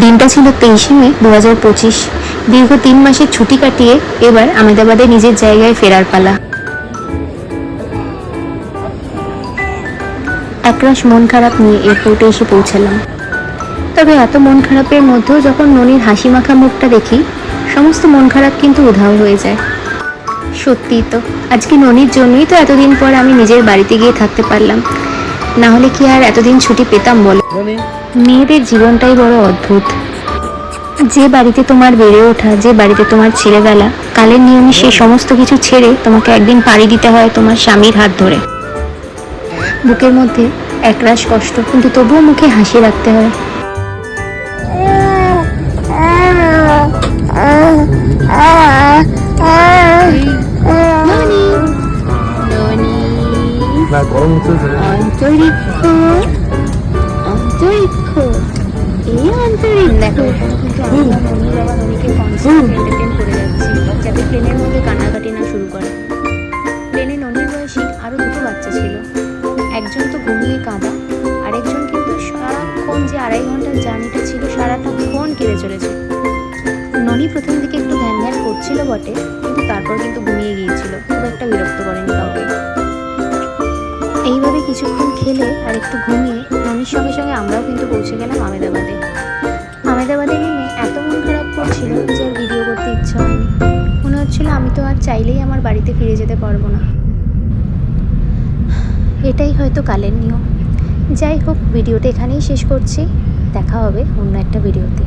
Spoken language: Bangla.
দিনটা ছিল 23শে মে 2025। দীর্ঘ 3 মাসের ছুটি কাটিয়ে এবার আহমেদাবাদে নিজের জায়গায় ফেরার পালা। একরাশ মন খারাপ নিয়ে এয়ারপোর্টে এসে পৌঁছালাম। তবে এত মন খারাপের মধ্যেও যখন ননির হাসি মাখা মুখটা দেখি, সমস্ত মন খারাপ কিন্তু উধাও হয়ে যায়। সত্যিই তো, আজকে ননির জন্যই তো এতদিন পর আমি নিজের বাড়িতে গিয়ে থাকতে পারলাম, না হলে কি আর এতদিন ছুটি পেতাম বলো? মেয়েদের জীবনটাই বড় অদ্ভুত। যে বাড়িতে তোমার বেড়ে ওঠা, যে বাড়িতে তোমার ছেলেবেলা, কালের নিয়মে সেই সমস্ত কিছু ছেড়ে তোমাকে একদিন পাড়ি দিতে হয় তোমার স্বামীর হাত ধরে। বুকের মধ্যে একরাশ কষ্ট, কিন্তু তবুও মুখে হাসি রাখতে হয়। অন্তরিক্ষ, অন্তরিক্ষ, এই অন্তরিক দেখো। কিন্তু আমরা ননির বাবা ননিকে কনস্ট্যান্ট এন্টারটেইন করে যাচ্ছি, যাতে প্লেনের মধ্যে কান্নাকাটি না শুরু করে। প্লেনে ননির বয়সী আরও দুটো বাচ্চা ছিল। একজন তো ঘুমিয়ে কাঁদা, আরেকজন কিন্তু সারাক্ষণ, যে 2.5 ঘন্টার জার্নিটা ছিল, সারাটাক্ষণ কেঁদে চলেছে। ননি প্রথম দিকে একটু ধ্যান ধ্যান করছিল বটে, কিন্তু তারপর কিন্তু ঘুমিয়ে গিয়েছিল। খুব একটা বিরক্ত করেনি কাউকে। এইভাবে কিছুক্ষণ খেলে আর একটু ঘুমিয়ে ননির সঙ্গে সঙ্গে আমরাও কিন্তু পৌঁছে গেলাম আহমেদাবাদে। আহমেদাবাদে নেমে এত মন খারাপ করছিল যে আর ভিডিও করতে ইচ্ছা হয়নি। মনে হচ্ছিল আমি তো আর চাইলেই আমার বাড়িতে ফিরে যেতে পারবো না। এটাই হয়তো কালের নিয়ম। যাই হোক, ভিডিওটা এখানেই শেষ করছি। দেখা হবে অন্য একটা ভিডিওতে।